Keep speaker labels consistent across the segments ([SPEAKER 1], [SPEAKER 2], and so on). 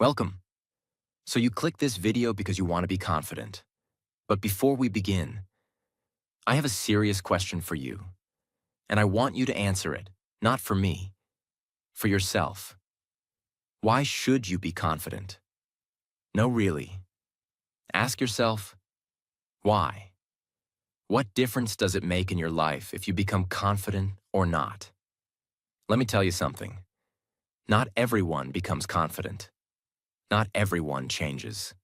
[SPEAKER 1] Welcome. So you click this video because you want to be confident. But before we begin, I have a serious question for you, and I want you to answer it, not for me, for yourself. Why should you be confident? No, really. Ask yourself, why? What difference does it make in your life if you become confident or not? Let me tell you something. Not everyone becomes confident. Not everyone changes.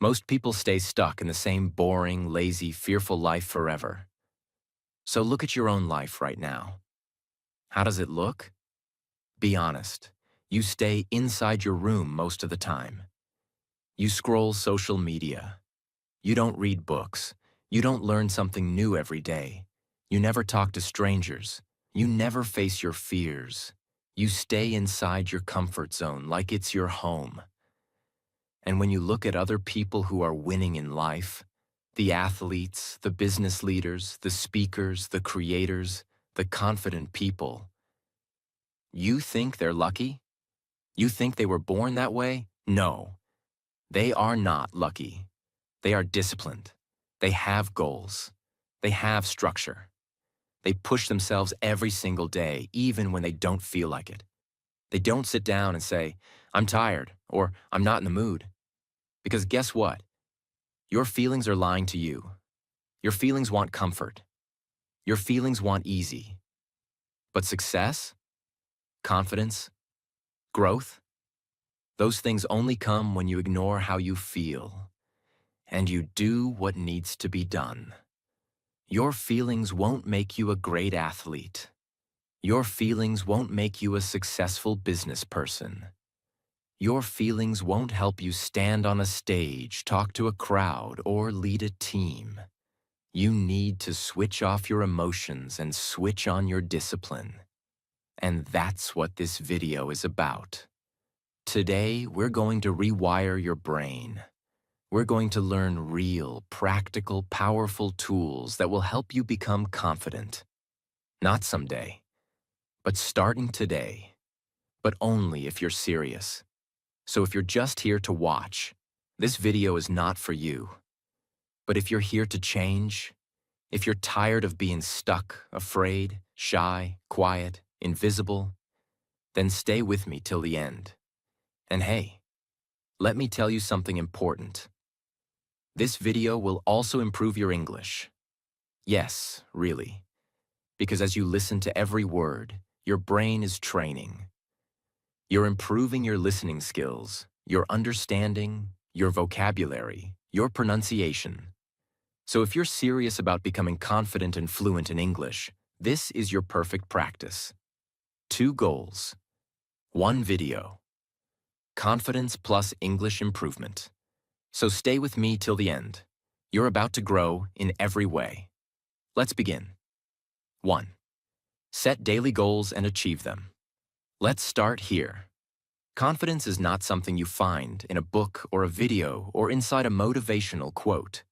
[SPEAKER 1] Most people stay stuck in the same boring, lazy, fearful life forever. So look at your own life right now. How does it look? Be honest. You stay inside your room most of the time. You scroll social media. You don't read books. You don't learn something new every day. You never talk to strangers. You never face your fears. You stay inside your comfort zone like it's your home. And when you look at other people who are winning in life, the athletes, the business leaders, the speakers, the creators, the confident people, you think they're lucky? You think they were born that way? No, they are not lucky. They are disciplined. They have goals. They have structure. They push themselves every single day, even when they don't feel like it. They don't sit down and say, I'm tired, or I'm not in the mood. Because guess what? Your feelings are lying to you. Your feelings want comfort. Your feelings want easy. But success, confidence, growth, those things only come when you ignore how you feel and you do what needs to be done. Your feelings won't make you a great athlete. Your feelings won't make you a successful business person. Your feelings won't help you stand on a stage, talk to a crowd, or lead a team. You need to switch off your emotions and switch on your discipline. And that's what this video is about. Today, we're going to rewire your brain. We're going to learn real, practical, powerful tools that will help you become confident. Not someday, but starting today. But only if you're serious. So if you're just here to watch, this video is not for you. But if you're here to change, if you're tired of being stuck, afraid, shy, quiet, invisible, then stay with me till the end. And hey, let me tell you something important. This video will also improve your English. Yes, really. Because as you listen to every word, your brain is training. You're improving your listening skills, your understanding, your vocabulary, your pronunciation. So if you're serious about becoming confident and fluent in English, this is your perfect practice. 2 goals. 1 video. Confidence plus English improvement. So stay with me till the end. You're about to grow in every way. Let's begin. 1. Set daily goals and achieve them. Let's start here. Confidence is not something you find in a book or a video or inside a motivational quote.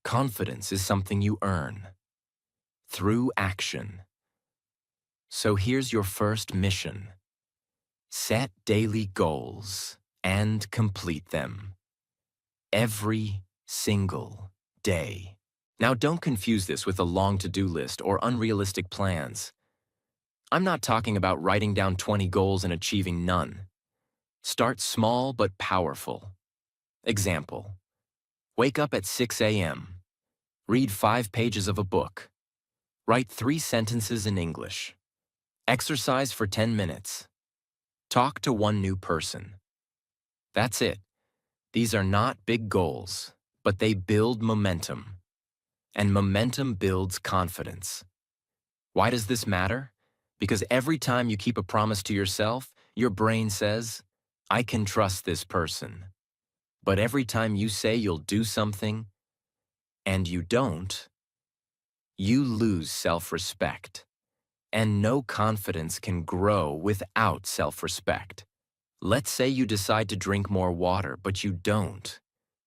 [SPEAKER 1] Confidence is something you earn through action. So here's your first mission. Set daily goals and complete them. Every single day. Now don't confuse this with a long to-do list or unrealistic plans. I'm not talking about writing down 20 goals and achieving none. Start small but powerful. Example. Wake up at 6 a.m. Read 5 pages of a book. Write 3 sentences in English. Exercise for 10 minutes. Talk to 1 new person. That's it. These are not big goals, but they build momentum. And momentum builds confidence. Why does this matter? Because every time you keep a promise to yourself, your brain says, I can trust this person. But every time you say you'll do something, and you don't, you lose self-respect. And no confidence can grow without self-respect. Let's say you decide to drink more water, but you don't.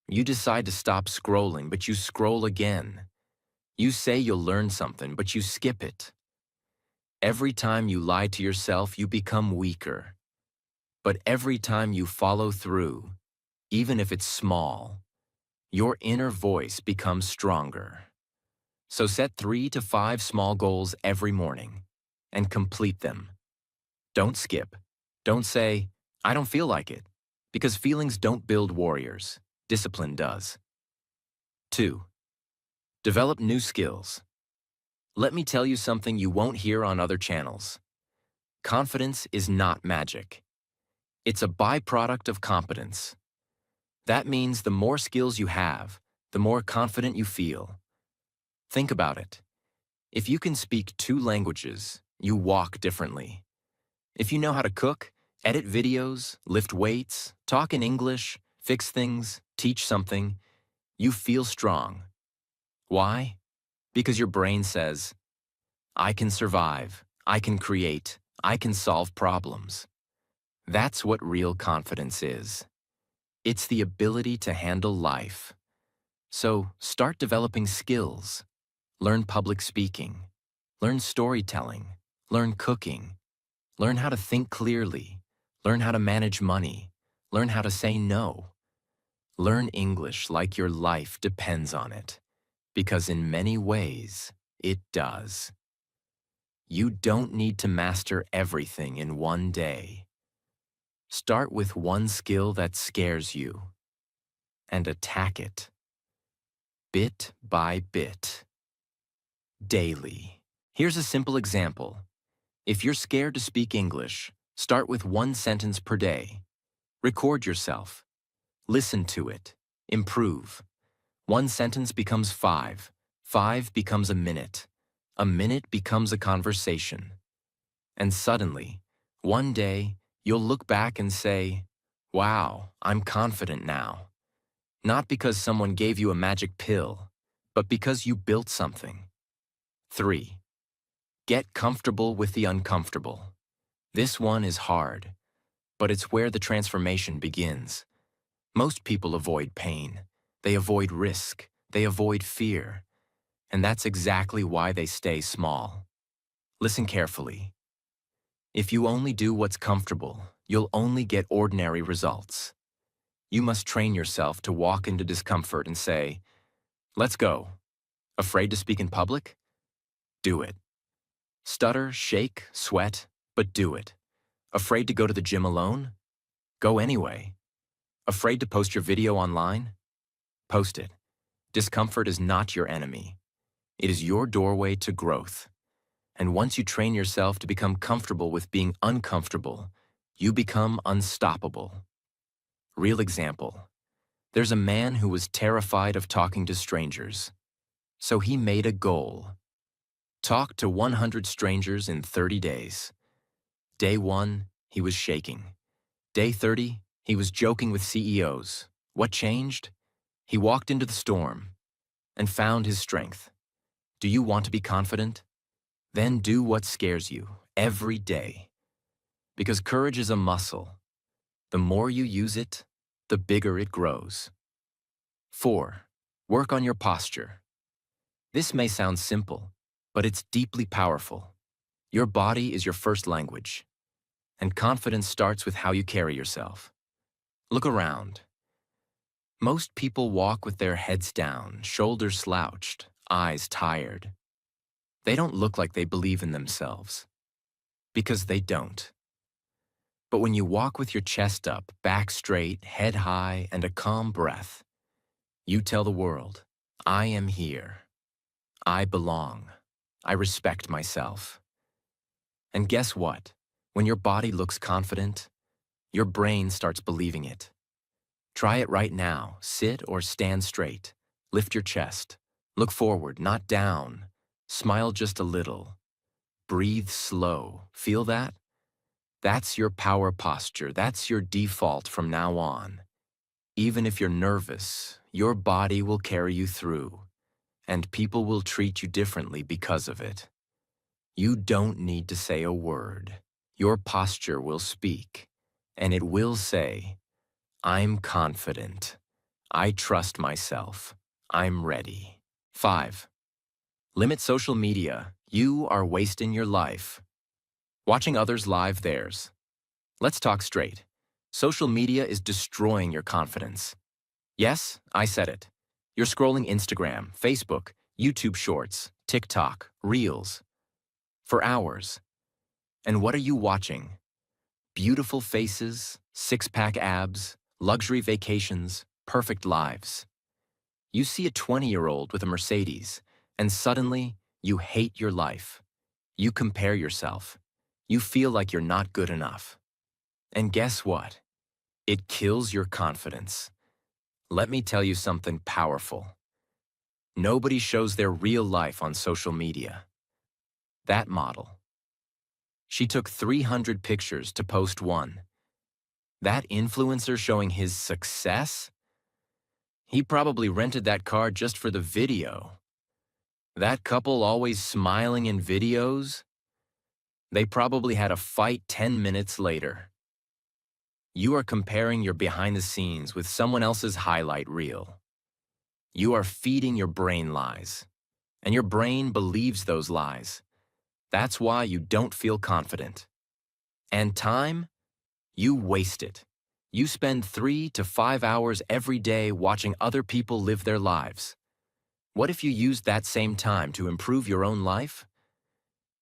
[SPEAKER 1] You decide to stop scrolling, but you scroll again. You say you'll learn something, but you skip it. Every time you lie to yourself, you become weaker. But every time you follow through, even if it's small, your inner voice becomes stronger. So set 3 to 5 small goals every morning and complete them. Don't skip. Don't say, I don't feel like it, because feelings don't build warriors. Discipline does. 2. Develop new skills. Let me tell you something you won't hear on other channels. Confidence is not magic. It's a byproduct of competence. That means the more skills you have, the more confident you feel. Think about it. If you can speak 2 languages, you walk differently. If you know how to cook, edit videos, lift weights, talk in English, fix things, teach something, you feel strong. Why? Because your brain says, I can survive, I can create, I can solve problems. That's what real confidence is. It's the ability to handle life. So start developing skills. Learn public speaking. Learn storytelling. Learn cooking. Learn how to think clearly. Learn how to manage money. Learn how to say no. Learn English like your life depends on it, because in many ways, it does. You don't need to master everything in one day. Start with one skill that scares you and attack it, bit by bit, daily. Here's a simple example. If you're scared to speak English, start with 1 sentence per day. Record yourself. Listen to it. Improve. 1 sentence becomes 5. 5 becomes a minute. A minute becomes a conversation. And suddenly, one day, you'll look back and say, wow, I'm confident now. Not because someone gave you a magic pill, but because you built something. 3. Get comfortable with the uncomfortable. This one is hard, but it's where the transformation begins. Most people avoid pain. They avoid risk. They avoid fear. And that's exactly why they stay small. Listen carefully. If you only do what's comfortable, you'll only get ordinary results. You must train yourself to walk into discomfort and say, let's go. Afraid to speak in public? Do it. Stutter, shake, sweat, but do it. Afraid to go to the gym alone? Go anyway. Afraid to post your video online? Post it. Discomfort is not your enemy. It is your doorway to growth. And once you train yourself to become comfortable with being uncomfortable, you become unstoppable. Real example. There's a man who was terrified of talking to strangers. So he made a goal. Talk to 100 strangers in 30 days. Day 1, he was shaking. Day 30, he was joking with CEOs. What changed? He walked into the storm and found his strength. Do you want to be confident? Then do what scares you every day. Because courage is a muscle. The more you use it, the bigger it grows. 4. Work on your posture. This may sound simple, but it's deeply powerful. Your body is your first language, and confidence starts with how you carry yourself. Look around. Most people walk with their heads down, shoulders slouched, eyes tired. They don't look like they believe in themselves, because they don't. But when you walk with your chest up, back straight, head high, and a calm breath, you tell the world, I am here. I belong. I respect myself. And guess what? When your body looks confident, your brain starts believing it. Try it right now. Sit or stand straight. Lift your chest. Look forward, not down. Smile just a little. Breathe slow. Feel that? That's your power posture. That's your default from now on. Even if you're nervous, your body will carry you through, and people will treat you differently because of it. You don't need to say a word. Your posture will speak, and it will say, I'm confident. I trust myself. I'm ready. 5. Limit social media. You are wasting your life. Watching others live theirs. Let's talk straight. Social media is destroying your confidence. Yes, I said it. You're scrolling Instagram, Facebook, YouTube Shorts, TikTok, Reels for hours. And what are you watching? Beautiful faces, six-pack abs, luxury vacations, perfect lives. You see a 20-year-old with a Mercedes, and suddenly you hate your life. You compare yourself. You feel like you're not good enough. And guess what? It kills your confidence. Let me tell you something powerful. Nobody shows their real life on social media. That model. She took 300 pictures to post one. That influencer showing his success? He probably rented that car just for the video. That couple always smiling in videos? They probably had a fight 10 minutes later. You are comparing your behind the scenes with someone else's highlight reel. You are feeding your brain lies, and your brain believes those lies. That's why you don't feel confident. And time? You waste it. You spend 3 to 5 hours every day watching other people live their lives. What if you used that same time to improve your own life?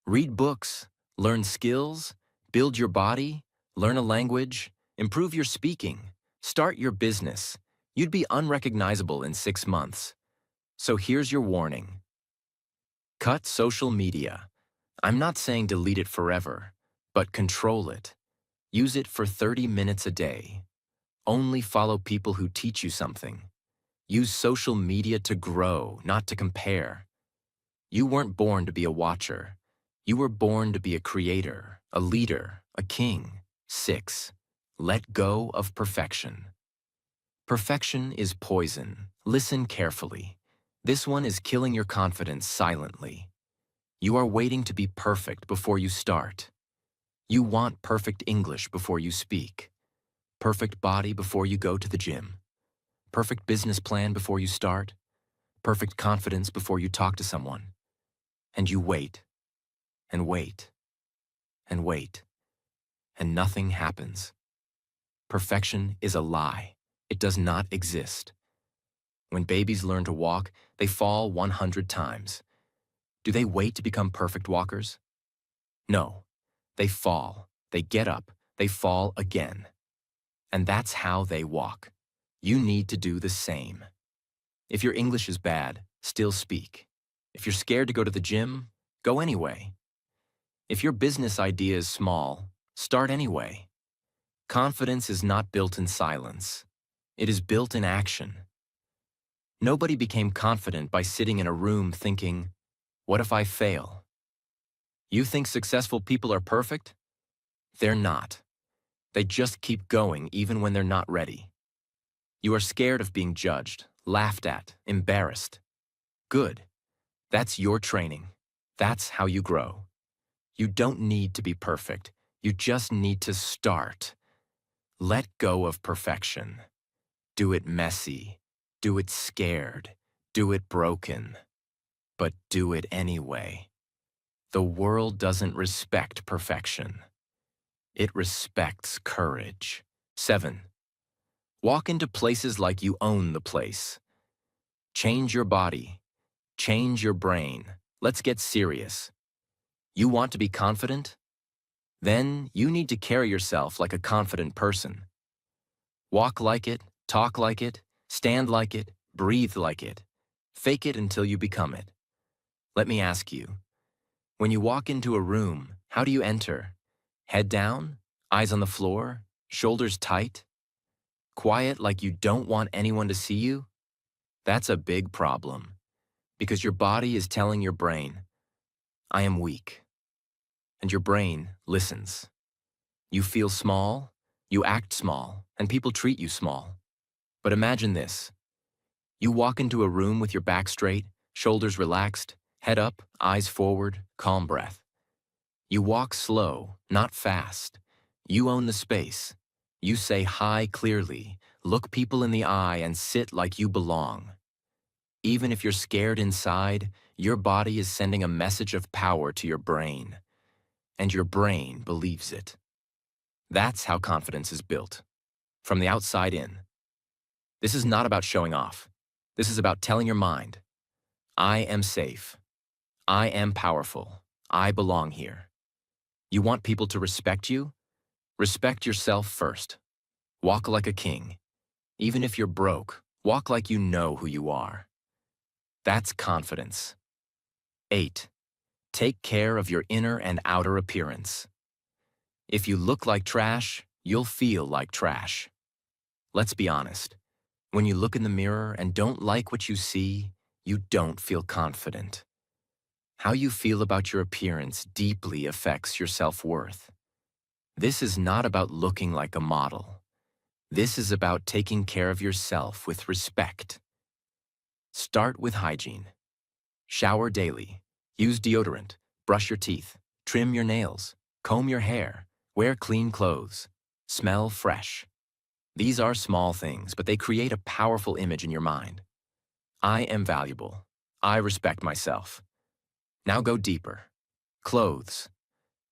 [SPEAKER 1] Read books, learn skills, build your body, learn a language, improve your speaking, start your business. You'd be unrecognizable in 6 months. So here's your warning. Cut social media. I'm not saying delete it forever, but control it. Use it for 30 minutes a day. Only follow people who teach you something. Use social media to grow, not to compare. You weren't born to be a watcher. You were born to be a creator, a leader, a king. 6. Let go of perfection. Perfection is poison. Listen carefully. This one is killing your confidence silently. You are waiting to be perfect before you start. You want perfect English before you speak. Perfect body before you go to the gym. Perfect business plan before you start. Perfect confidence before you talk to someone. And you wait, and wait, and wait, and nothing happens. Perfection is a lie. It does not exist. When babies learn to walk, they fall 100 times. Do they wait to become perfect walkers? No. They fall, they get up, they fall again. And that's how they walk. You need to do the same. If your English is bad, still speak. If you're scared to go to the gym, go anyway. If your business idea is small, start anyway. Confidence is not built in silence. It is built in action. Nobody became confident by sitting in a room thinking, what if I fail? You think successful people are perfect? They're not. They just keep going even when they're not ready. You are scared of being judged, laughed at, embarrassed. Good. That's your training. That's how you grow. You don't need to be perfect. You just need to start. Let go of perfection. Do it messy. Do it scared. Do it broken. But do it anyway. The world doesn't respect perfection. It respects courage. 7. Walk into places like you own the place. Change your body. Change your brain. Let's get serious. You want to be confident? Then you need to carry yourself like a confident person. Walk like it, talk like it, stand like it, breathe like it. Fake it until you become it. Let me ask you, when you walk into a room, how do you enter? Head down? Eyes on the floor? Shoulders tight? Quiet like you don't want anyone to see you? That's a big problem, because your body is telling your brain, I am weak. And your brain listens. You feel small, you act small, and people treat you small. But imagine this. You walk into a room with your back straight, shoulders relaxed, head up, eyes forward, calm breath. You walk slow, not fast. You own the space. You say hi clearly, look people in the eye, and sit like you belong. Even if you're scared inside, your body is sending a message of power to your brain. And your brain believes it. That's how confidence is built. from the outside in. This is not about showing off. This is about telling your mind, I am safe. I am powerful. I belong here. You want people to respect you? Respect yourself first. Walk like a king. Even if you're broke, walk like you know who you are. That's confidence. 8. Take care of your inner and outer appearance. If you look like trash, you'll feel like trash. Let's be honest. When you look in the mirror and don't like what you see, you don't feel confident. How you feel about your appearance deeply affects your self-worth. This is not about looking like a model. This is about taking care of yourself with respect. Start with hygiene. Shower daily. Use deodorant. Brush your teeth. Trim your nails. Comb your hair. Wear clean clothes. Smell fresh. These are small things, but they create a powerful image in your mind. I am valuable. I respect myself. Now go deeper. Clothes.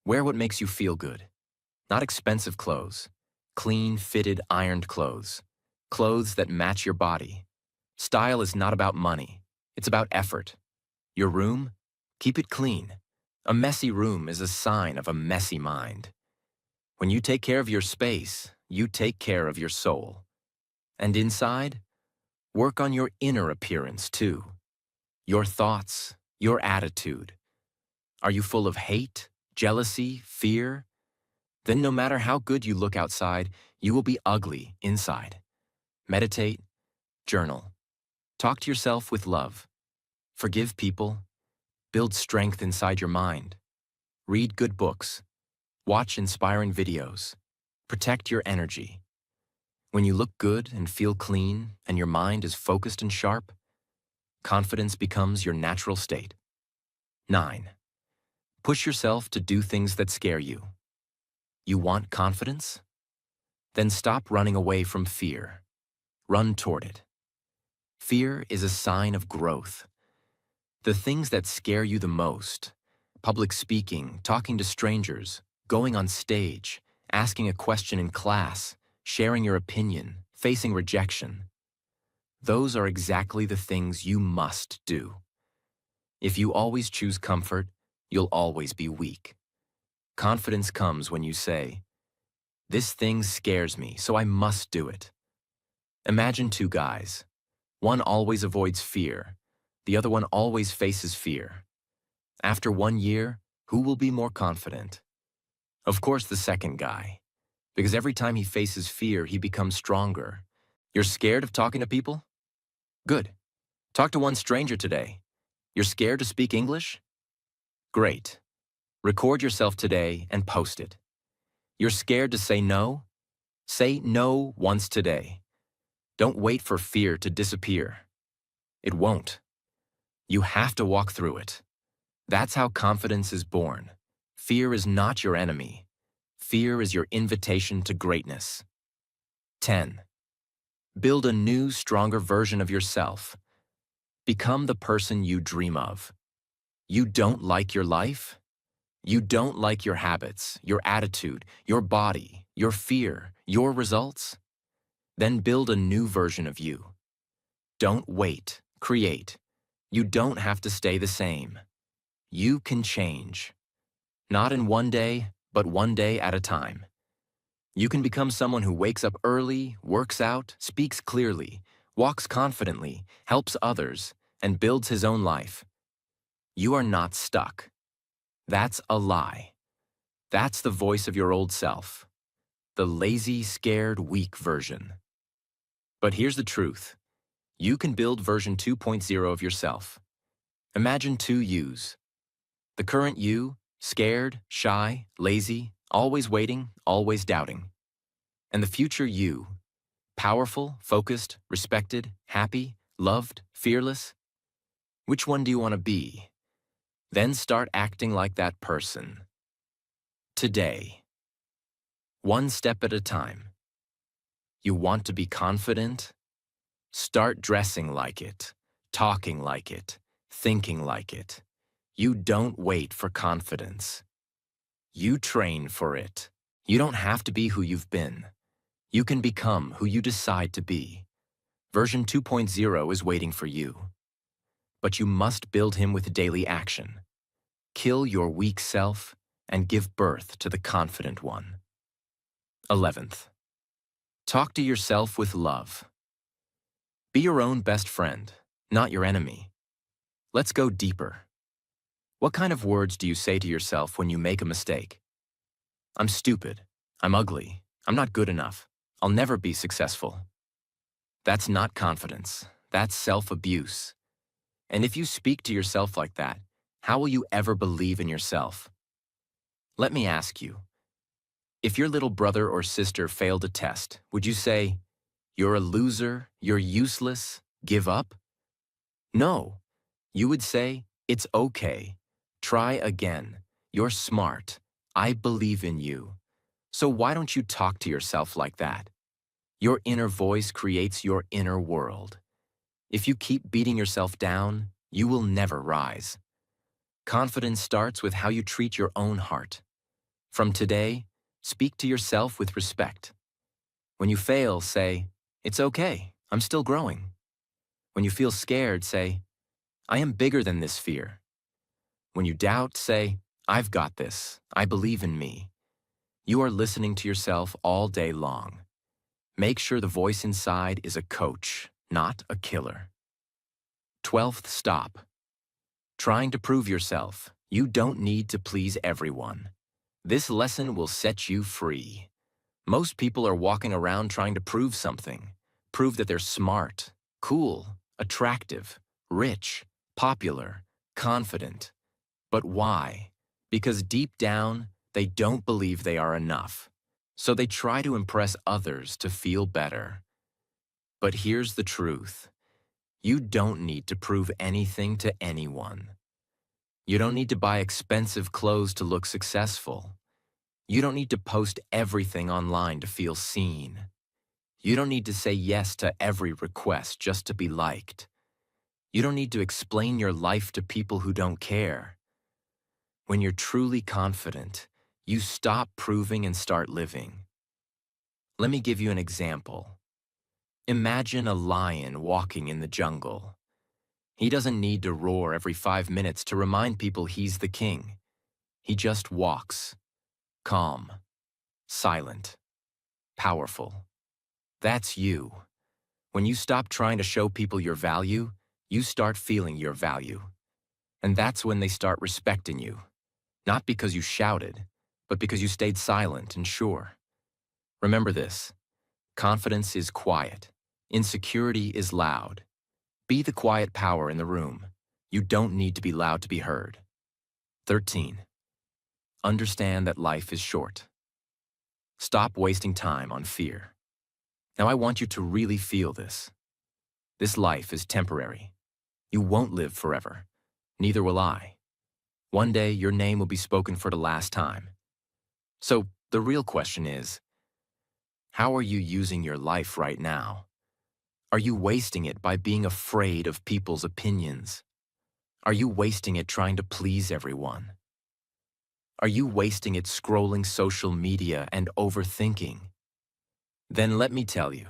[SPEAKER 1] Wear what makes you feel good. Not expensive clothes. Clean, fitted, ironed clothes. Clothes that match your body. Style is not about money. It's about effort. Your room? Keep it clean. A messy room is a sign of a messy mind. When you take care of your space, you take care of your soul. And inside, work on your inner appearance too. Your thoughts, your attitude. Are you full of hate, jealousy, fear? Then no matter how good you look outside, you will be ugly inside. Meditate, journal. Talk to yourself with love. Forgive people. Build strength inside your mind. Read good books. Watch inspiring videos. Protect your energy. When you look good and feel clean and your mind is focused and sharp, confidence becomes your natural state. 9. Push yourself to do things that scare you. You want confidence? Then stop running away from fear. Run toward it. Fear is a sign of growth. The things that scare you the most, public speaking, talking to strangers, going on stage, asking a question in class, sharing your opinion, facing rejection, those are exactly the things you must do. If you always choose comfort, you'll always be weak. Confidence comes when you say, this thing scares me, so I must do it. Imagine two guys. One always avoids fear. The other one always faces fear. After 1 year, who will be more confident? Of course, the second guy. Because every time he faces fear, he becomes stronger. You're scared of talking to people? Good. Talk to one stranger today. You're scared to speak English? Great. Record yourself today and post it. You're scared to say no? Say no once today. Don't wait for fear to disappear. It won't. You have to walk through it. That's how confidence is born. Fear is not your enemy. Fear is your invitation to greatness. 10. Build a new, stronger version of yourself. Become the person you dream of. You don't like your life? You don't like your habits, your attitude, your body, your fear, your results? Then build a new version of you. Don't wait, create. You don't have to stay the same. You can change. Not in one day, but one day at a time. You can become someone who wakes up early, works out, speaks clearly, walks confidently, helps others, and builds his own life. You are not stuck. That's a lie. That's the voice of your old self. The lazy, scared, weak version. But here's the truth. You can build version 2.0 of yourself. Imagine two yous. The current you, scared, shy, lazy, always waiting, always doubting. And the future you, powerful, focused, respected, happy, loved, fearless. Which one do you want to be? Then start acting like that person. Today. One step at a time. You want to be confident? Start dressing like it, talking like it, thinking like it. You don't wait for confidence. You train for it. You don't have to be who you've been. You can become who you decide to be. Version 2.0 is waiting for you. But you must build him with daily action. Kill your weak self and give birth to the confident one. 11th. Talk to yourself with love. Be your own best friend, not your enemy. Let's go deeper. What kind of words do you say to yourself when you make a mistake? I'm stupid. I'm ugly. I'm not good enough. I'll never be successful. That's not confidence. That's self-abuse. And if you speak to yourself like that, how will you ever believe in yourself? Let me ask you, if your little brother or sister failed a test, would you say, "You're a loser, you're useless, give up"? No. You would say, "It's okay. Try again. You're smart. I believe in you." So why don't you talk to yourself like that? Your inner voice creates your inner world. If you keep beating yourself down, you will never rise. Confidence starts with how you treat your own heart. From today, speak to yourself with respect. When you fail, say, "It's okay. I'm still growing." When you feel scared, say, "I am bigger than this fear." When you doubt, say, "I've got this. I believe in me." You are listening to yourself all day long. Make sure the voice inside is a coach, not a killer. 12th stop. Trying to prove yourself. You don't need to please everyone. This lesson will set you free. Most people are walking around trying to prove something. Prove that they're smart, cool, attractive, rich, popular, confident. But why? Because deep down, they don't believe they are enough. So they try to impress others to feel better. But here's the truth. You don't need to prove anything to anyone. You don't need to buy expensive clothes to look successful. You don't need to post everything online to feel seen. You don't need to say yes to every request just to be liked. You don't need to explain your life to people who don't care. When you're truly confident, you stop proving and start living. Let me give you an example. Imagine a lion walking in the jungle. He doesn't need to roar every 5 minutes to remind people he's the king. He just walks, calm, silent, powerful. That's you. When you stop trying to show people your value, you start feeling your value. And that's when they start respecting you. Not because you shouted, but because you stayed silent and sure. Remember this. Confidence is quiet. Insecurity is loud. Be the quiet power in the room. You don't need to be loud to be heard. 13. Understand that life is short. Stop wasting time on fear. Now I want you to really feel this. This life is temporary. You won't live forever. Neither will I. One day your name will be spoken for the last time. So the real question is, how are you using your life right now? Are you wasting it by being afraid of people's opinions? Are you wasting it trying to please everyone? Are you wasting it scrolling social media and overthinking? Then let me tell you,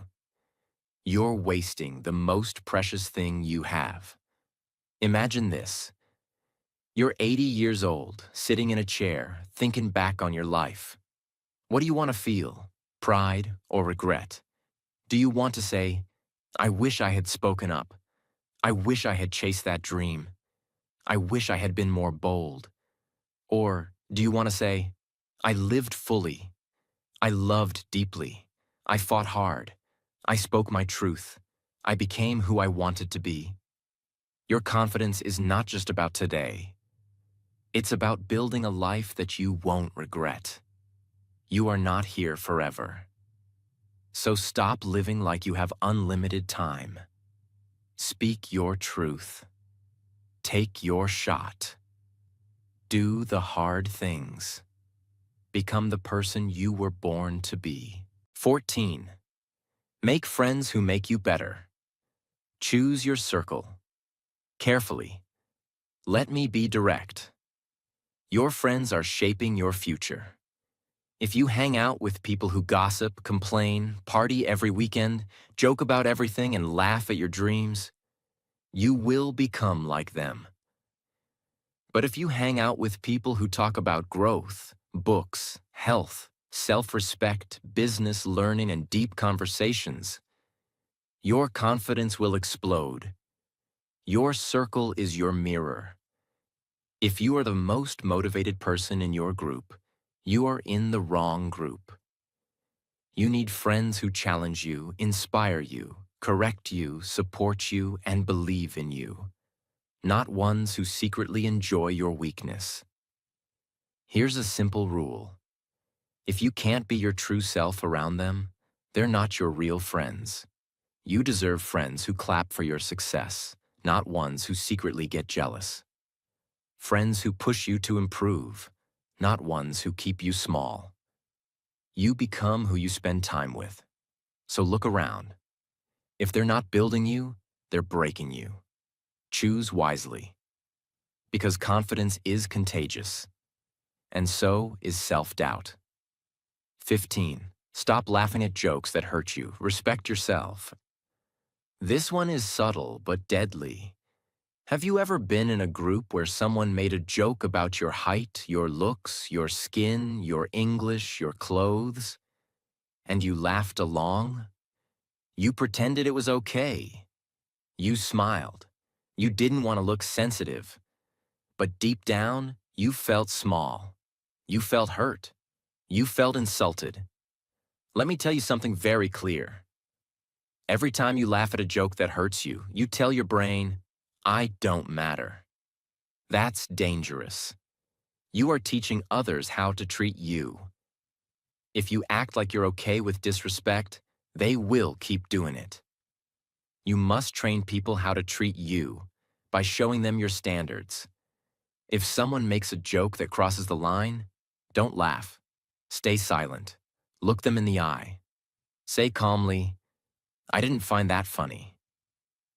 [SPEAKER 1] you're wasting the most precious thing you have. Imagine this. You're 80 years old, sitting in a chair, thinking back on your life. What do you want to feel? Pride or regret? Do you want to say, "I wish I had spoken up. I wish I had chased that dream. I wish I had been more bold"? Or do you want to say, "I lived fully. I loved deeply. I fought hard. I spoke my truth. I became who I wanted to be"? Your confidence is not just about today. It's about building a life that you won't regret. You are not here forever. So stop living like you have unlimited time. Speak your truth. Take your shot. Do the hard things. Become the person you were born to be. 14. Make friends who make you better. Choose your circle. Carefully. Let me be direct. Your friends are shaping your future. If you hang out with people who gossip, complain, party every weekend, joke about everything, and laugh at your dreams, you will become like them. But if you hang out with people who talk about growth, books, health, self-respect, business, learning, and deep conversations, your confidence will explode. Your circle is your mirror. If you are the most motivated person in your group, you are in the wrong group. You need friends who challenge you, inspire you, correct you, support you, and believe in you, not ones who secretly enjoy your weakness. Here's a simple rule. If you can't be your true self around them, they're not your real friends. You deserve friends who clap for your success, not ones who secretly get jealous. Friends who push you to improve, not ones who keep you small. You become who you spend time with. So look around. If they're not building you, they're breaking you. Choose wisely. Because confidence is contagious. And so is self-doubt. 15. Stop laughing at jokes that hurt you. Respect yourself. This one is subtle but deadly. Have you ever been in a group where someone made a joke about your height, your looks, your skin, your English, your clothes, and you laughed along? You pretended it was okay. You smiled. You didn't want to look sensitive. But deep down, you felt small. You felt hurt. You felt insulted. Let me tell you something very clear. Every time you laugh at a joke that hurts you, you tell your brain, I don't matter. That's dangerous. You are teaching others how to treat you. If you act like you're okay with disrespect, they will keep doing it. You must train people how to treat you by showing them your standards. If someone makes a joke that crosses the line, don't laugh. Stay silent. Look them in the eye. Say calmly, I didn't find that funny.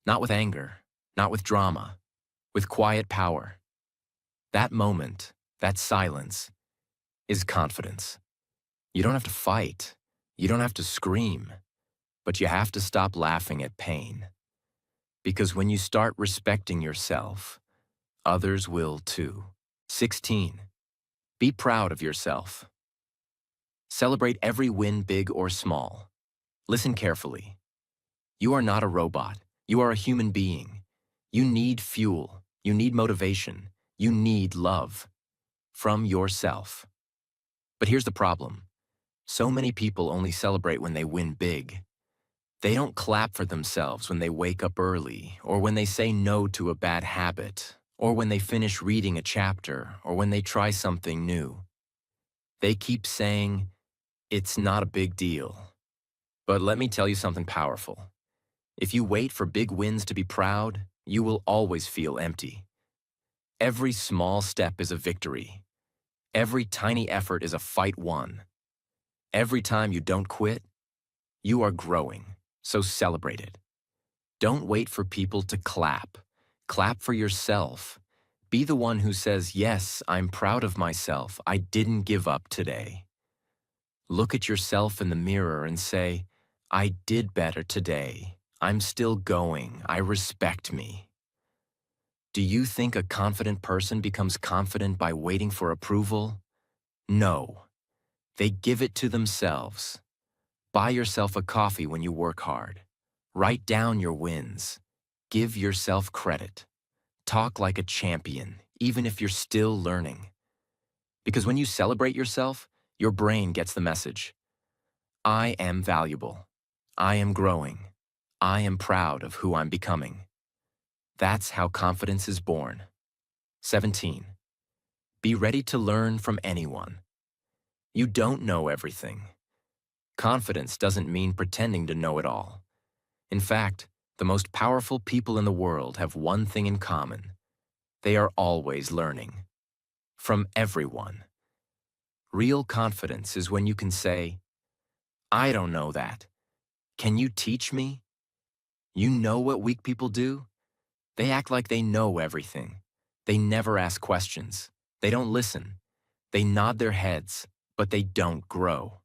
[SPEAKER 1] Not with anger, not with drama, with quiet power. That moment, that silence, is confidence. You don't have to fight. You don't have to scream. But you have to stop laughing at pain. Because when you start respecting yourself, others will too. 16. Be proud of yourself. Celebrate every win, big or small. Listen carefully. You are not a robot. You are a human being. You need fuel. You need motivation. You need love from yourself. But here's the problem. So many people only celebrate when they win big. They don't clap for themselves when they wake up early, or when they say no to a bad habit, or when they finish reading a chapter, or when they try something new. They keep saying, it's not a big deal. But let me tell you something powerful. If you wait for big wins to be proud, you will always feel empty. Every small step is a victory. Every tiny effort is a fight won. Every time you don't quit, you are growing, so celebrate it. Don't wait for people to clap. Clap for yourself. Be the one who says, yes, I'm proud of myself. I didn't give up today. Look at yourself in the mirror and say, I did better today. I'm still going. I respect me. Do you think a confident person becomes confident by waiting for approval? No. They give it to themselves. Buy yourself a coffee when you work hard. Write down your wins. Give yourself credit. Talk like a champion, even if you're still learning. Because when you celebrate yourself, your brain gets the message. I am valuable. I am growing. I am proud of who I'm becoming. That's how confidence is born. 17. Be ready to learn from anyone. You don't know everything. Confidence doesn't mean pretending to know it all. In fact, the most powerful people in the world have one thing in common. They are always learning. From everyone. Real confidence is when you can say, I don't know that. Can you teach me? You know what weak people do? They act like they know everything. They never ask questions. They don't listen. They nod their heads, but they don't grow.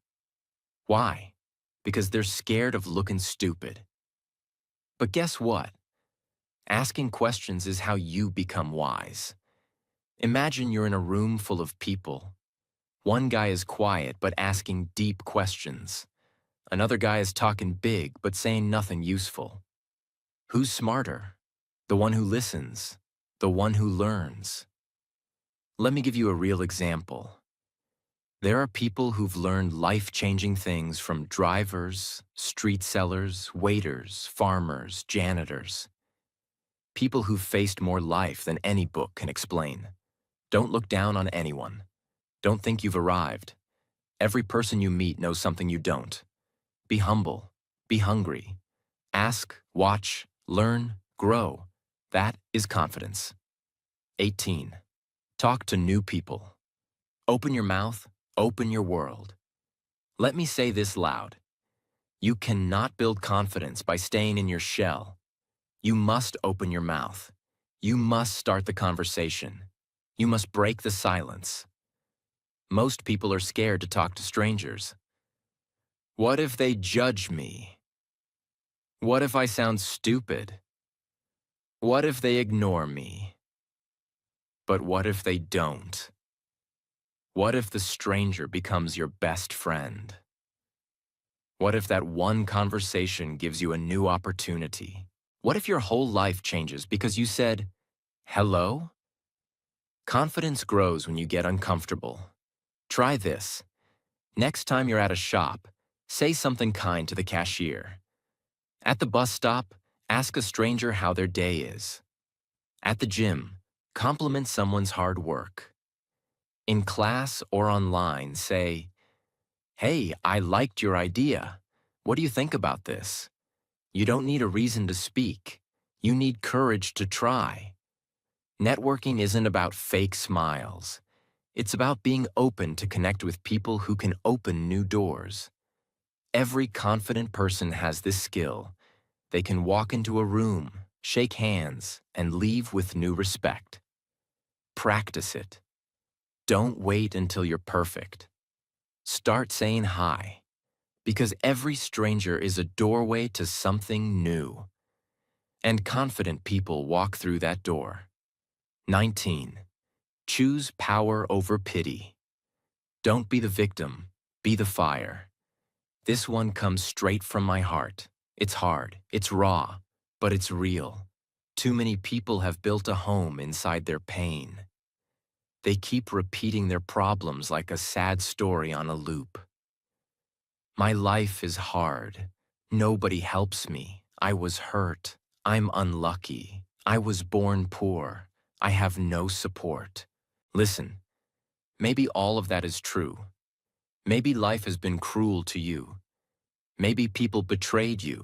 [SPEAKER 1] Why? Because they're scared of looking stupid. But guess what? Asking questions is how you become wise. Imagine you're in a room full of people. One guy is quiet but asking deep questions. Another guy is talking big but saying nothing useful. Who's smarter? The one who listens, the one who learns. Let me give you a real example. There are people who've learned life-changing things from drivers, street sellers, waiters, farmers, janitors. People who've faced more life than any book can explain. Don't look down on anyone. Don't think you've arrived. Every person you meet knows something you don't. Be humble. Be hungry. Ask, watch, learn, grow. That is confidence. 18. Talk to new people. Open your mouth. Open your world. Let me say this loud. You cannot build confidence by staying in your shell. You must open your mouth. You must start the conversation. You must break the silence. Most people are scared to talk to strangers. What if they judge me? What if I sound stupid? What if they ignore me? But what if they don't? What if the stranger becomes your best friend? What if that one conversation gives you a new opportunity? What if your whole life changes because you said, hello? Confidence grows when you get uncomfortable. Try this. Next time you're at a shop, say something kind to the cashier. At the bus stop, ask a stranger how their day is. At the gym, compliment someone's hard work. In class or online, say, hey, I liked your idea. What do you think about this? You don't need a reason to speak. You need courage to try. Networking isn't about fake smiles. It's about being open to connect with people who can open new doors. Every confident person has this skill. They can walk into a room, shake hands, and leave with new respect. Practice it. Don't wait until you're perfect. Start saying hi, because every stranger is a doorway to something new. And confident people walk through that door. 19. Choose power over pity. Don't be the victim, be the fire. This one comes straight from my heart. It's hard, it's raw, but it's real. Too many people have built a home inside their pain. They keep repeating their problems like a sad story on a loop. My life is hard. Nobody helps me. I was hurt. I'm unlucky. I was born poor. I have no support. Listen, maybe all of that is true. Maybe life has been cruel to you. Maybe people betrayed you.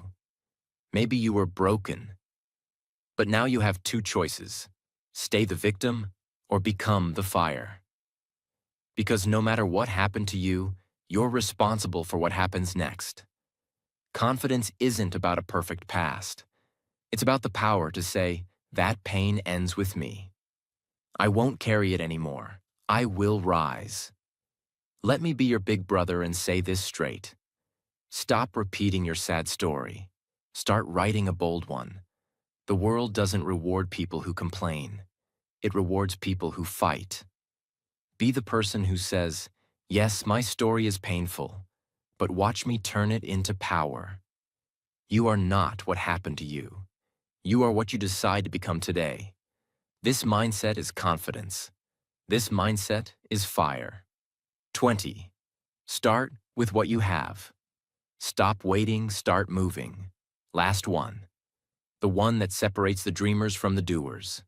[SPEAKER 1] Maybe you were broken. But now you have two choices: stay the victim or become the fire. Because no matter what happened to you, you're responsible for what happens next. Confidence isn't about a perfect past. It's about the power to say, that pain ends with me. I won't carry it anymore. I will rise. Let me be your big brother and say this straight. Stop repeating your sad story. Start writing a bold one. The world doesn't reward people who complain. It rewards people who fight. Be the person who says, yes, my story is painful, but watch me turn it into power. You are not what happened to you. You are what you decide to become today. This mindset is confidence. This mindset is fire. 20. Start with what you have. Stop waiting, start moving. Last one. The one that separates the dreamers from the doers.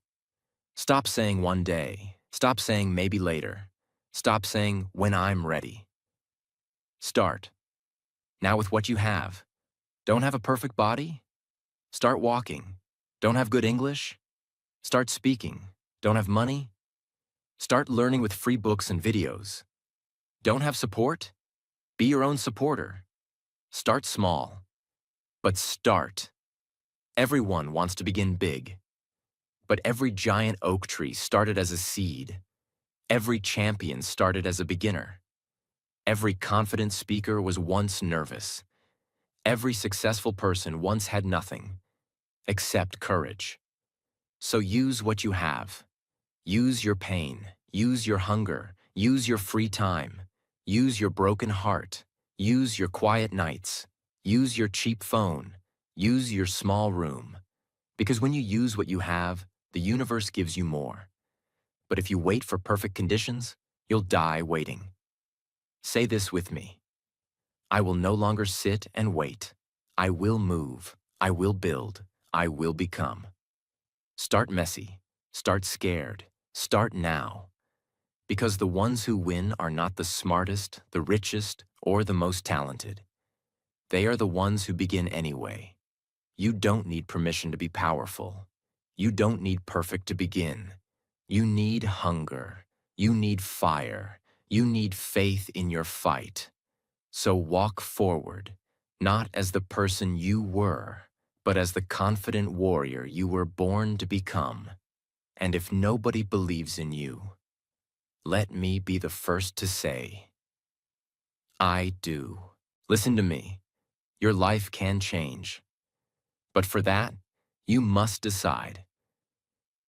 [SPEAKER 1] Stop saying one day. Stop saying maybe later. Stop saying when I'm ready. Start. Now with what you have. Don't have a perfect body? Start walking. Don't have good English? Start speaking. Don't have money? Start learning with free books and videos. Don't have support? Be your own supporter. Start small. But start. Everyone wants to begin big. But every giant oak tree started as a seed. Every champion started as a beginner. Every confident speaker was once nervous. Every successful person once had nothing except courage. So use what you have. Use your pain. Use your hunger. Use your free time. Use your broken heart. Use your quiet nights. Use your cheap phone. Use your small room. Because when you use what you have, the universe gives you more. But if you wait for perfect conditions, you'll die waiting. Say this with me. I will no longer sit and wait. I will move. I will build. I will become. Start messy. Start scared. Start now. Because the ones who win are not the smartest, the richest, or the most talented. They are the ones who begin anyway. You don't need permission to be powerful. You don't need perfect to begin. You need hunger. You need fire. You need faith in your fight. So walk forward, not as the person you were, but as the confident warrior you were born to become. And if nobody believes in you, let me be the first to say, I do. Listen to me. Your life can change. But for that, you must decide.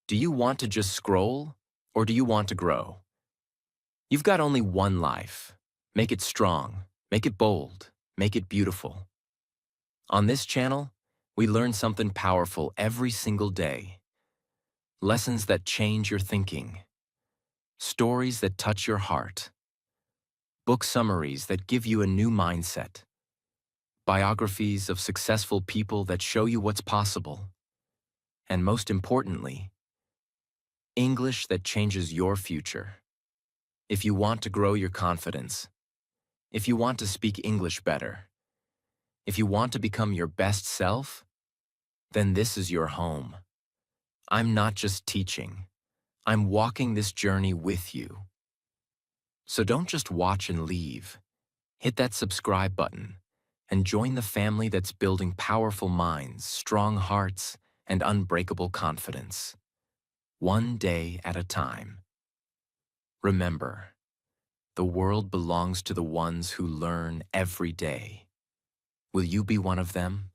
[SPEAKER 1] Do you want to just scroll, or do you want to grow? You've got only one life. Make it strong, make it bold, make it beautiful. On this channel, we learn something powerful every single day. Lessons that change your thinking. Stories that touch your heart. Book summaries that give you a new mindset. Biographies of successful people that show you what's possible. And most importantly, English that changes your future. If you want to grow your confidence, if you want to speak English better, if you want to become your best self, then this is your home. I'm not just teaching. I'm walking this journey with you. So don't just watch and leave. Hit that subscribe button and join the family that's building powerful minds, strong hearts, and unbreakable confidence. One day at a time. Remember, the world belongs to the ones who learn every day. Will you be one of them?